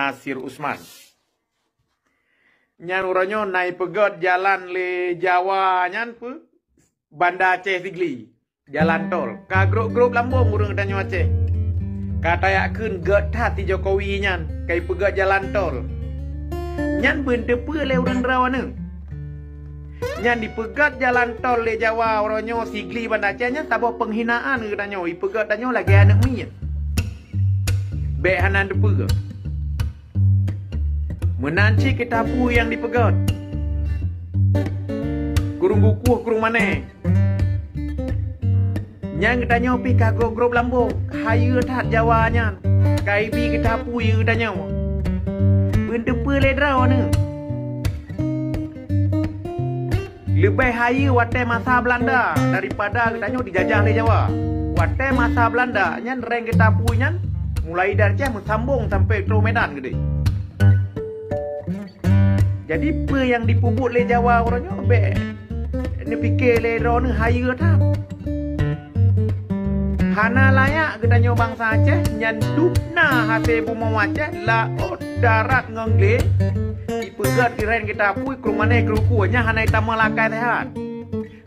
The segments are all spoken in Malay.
Nasir Usman. Nyan uranyo naik pegot jalan le Jawa nyan pu Banda Aceh Sigli. Jalan tol. Ka grup lambung urang danyo Aceh. Kata yakin get hati Jokowi nyan kai pegot jalan tol. Nyan bende pe le urang rawana. Nyan dipegat jalan tol le Jawa uranyo Sigli Banda Aceh nyan taboh penghinaan ke danyo. Ipegat danyo lagi anak mi. Bek hanan depe. Menanci kita pu yang dipegat. Kurung buku kurung mana? Yang kita nyopi kago grup lambung. Hayu tat Jawa nyan. Kaibi kita pu yang kita nyawa. Benda pele draw ni. Lebih hayu wate masa Belanda daripada kita nyawa dijajah le Jawa. Wate masa Belanda nyan reng kita pu nyan mulai dari Aceh sambung sampai ke Medan gede. Jadi apa yang dipubuk le Jawa orangnya be ni fikir le ron hayu tap. Hana layak gedanyo bangsa Aceh nyan dupna hate bumau Aceh la darat ngengle dipegat kiren kita pui ke mana kerukunya hana itama lakai tehat.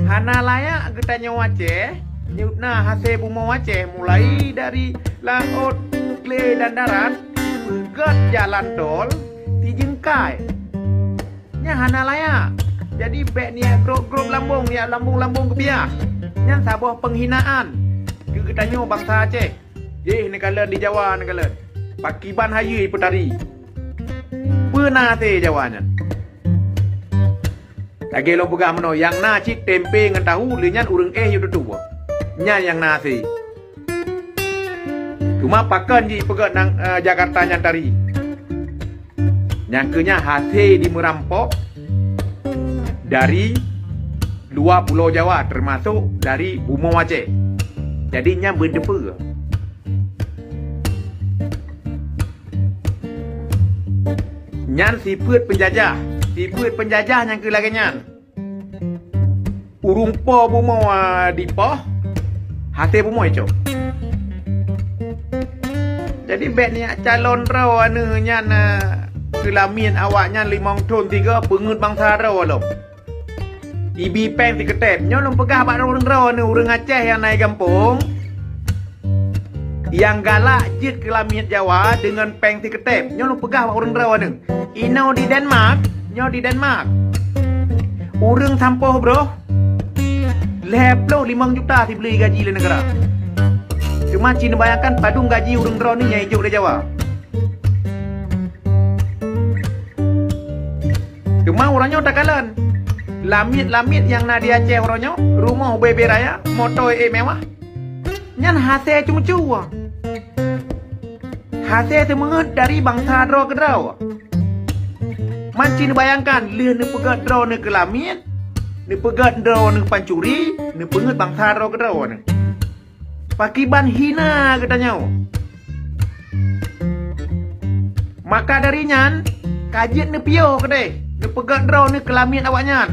Hana layak gedanyo Aceh nyutna hate bumau Aceh mulai dari laut kle dan darat pegat jalan tol dijengkai. Nya hana layak. Jadi bek ni grup lambung ni lambung kebiah. Nya sabuh penghinaan. Kita nyo bangsa Aceh. Ye ni kalen di Jawa ni kalen. Pakiban hayu petari. Pernah te Jawa nya. Lagi lo pegang meno yang na cik tempe ngan tahu le nyan urang yu tu. Nya yang na te. Cuma pakan ji pegat nang Jakarta nyan tari. Nyangkanya hati di merampok dari luar pulau Jawa termasuk dari Bumau Aceh. Jadinya berdepa. Nyan siput penjajah nyangka lagi nyan. Urung po Bumau di poh hati Bumau itu. Jadi bet ni calon raw anu nyan kelamin awaknya 5 tahun 3 pengut bangsa raw lom. Ibi peng ti ketep nyo lom pegah bak urang raw ni urang Aceh yang naik kampung. Yang galak jit kelamin Jawa dengan peng ti ketep nyo lom pegah bak urang raw ni. Ino di Denmark, nyo di Denmark. Urang sampoh bro. Leplo 5 juta si beli gaji le negara. Cuma Cina bayangkan padung gaji urang raw ni nyai juk le Jawa. Cuma orangnya tak kalan. Lamit yang na di Aceh orangnya rumah bebe raya, motor mewah. Nyan hasil cuma-cuma. Hasil semangat dari bangsa draw ke draw. Mancin bayangkan lih ni pegat draw ni ke lamit, ni pegat draw ni pancuri, ni pengat bangsa draw ke draw ni. Pakiban hina katanya. Maka dari nyan kajian ni pio kedai. Ni pegat draw ni kelamin awaknya.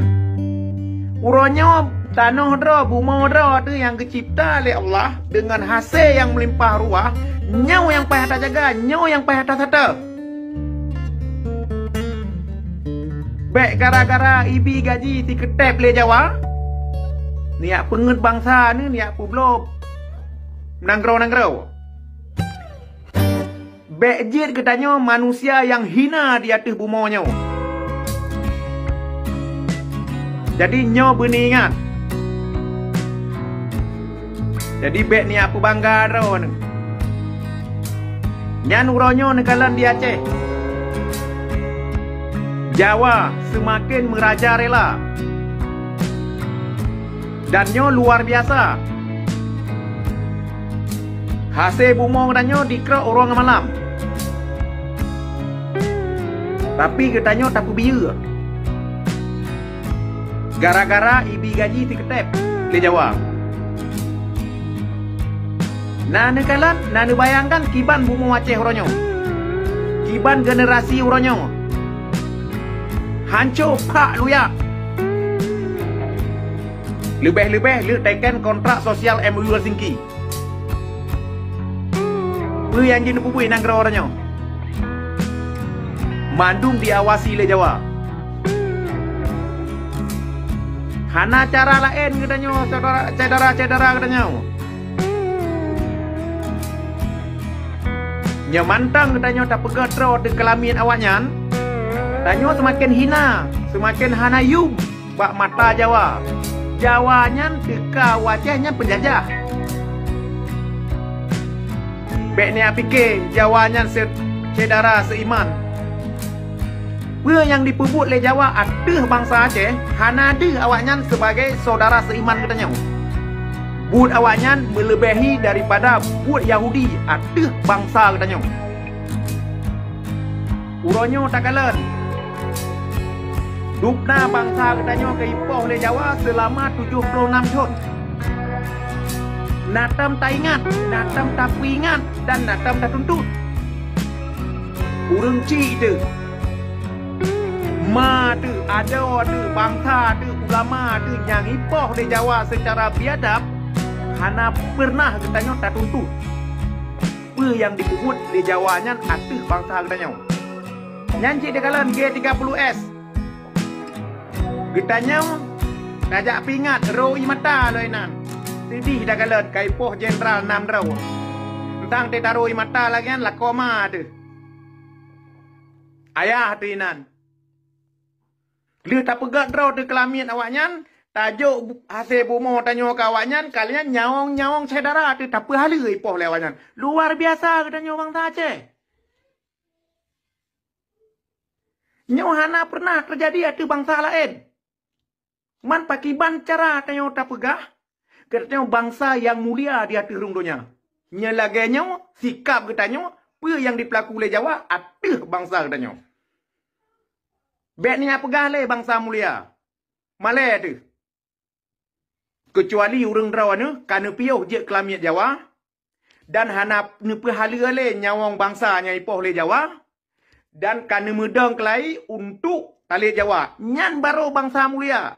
Uranya tanah draw, bumau draw tu yang kecipta oleh Allah dengan hasil yang melimpah ruah, nyau yang payah tak jaga, nyau yang payah tak sata. Baik gara-gara ibi gaji si ketep le Jawa. Niat pengut bangsa ni niat publop. Nanggrau. Baik jit katanya manusia yang hina di atas bumaunya. Jadi nyo benih ingat. Jadi bek ni apa bangga ro ni. Nyan uronyo ni kalan di Aceh. Jawa semakin merajalela. Dan nyo luar biasa. Hasil bumong dan nyo dikira orang malam. Tapi katanya tak biar. Gara-gara ibi gaji si ketep le Jawa. Nah ni kalan, nah ni bayangkan kiban Bumau Aceh uronyo. Kiban generasi uronyo. Hancur pak luyak. Lebih-lebih lu tekan kontrak sosial MOU Helsinki. Lu yang jenis pupui nang uronyo. Mandum diawasi le Jawa. Hana cara lain katanya saudara-saudara katanya. Nya mantang katanya tak pegatro de kelamin awaknya. Tanyo semakin hina, semakin hanayum bak mata Jawa. Jawanya teka wajahnya penjajah. Beknya fikir Jawanya saudara seiman. พื่อyang dipebut le Jawa aduh bangsa Aceh, hana aduh awaknya sebagai saudara seiman katanya. Bud awaknya melebihi daripada bud Yahudi aduh bangsa katanya. Uronyo tak kalen. Dupna bangsa katanya ke ipoh le Jawa selama 76 tahun. Natam tak ingat, natam tak ingat dan natam tak tuntut. Urang ci tu. Ma tu, ada bangsa tu, ulama tu yang ipoh le Jawa secara biadab, hana pernah katanya tak tuntut. Apa yang dipuput le Jawanya aduh bangsa katanya. Nyanci dia kalian G30S. Kitanya tajak pingat roi mata loinan. Sedih dah kalian kaipoh jenderal 6 rau. Tentang te taroi mata lagi kan lakoma tu. Ayah tu inan. Dia tak pegat rau tu kelamin awaknya. Tajuk hasil bumo tanya kawaknya kalian nyawang-nyawang saudara tu tak apa hala ipoh lewatnya. Luar biasa katanya bangsa Aceh. Nyohana pernah terjadi ada bangsa lain. Man pakiban cara tanya tak pegah. Katanya bangsa yang mulia di hati rungdonya. Nyelaganya sikap katanya. Apa yang dipelaku oleh Jawa ada bangsa katanya. Beknya pegah le bangsa mulia. Malay tu. Kecuali urang drawana kana piuh je kelamiat Jawa. Dan hana nepahala le nyawang bangsa nya ipoh le Jawa. Dan kana medang kelai untuk tali Jawa. Nyan baru bangsa mulia.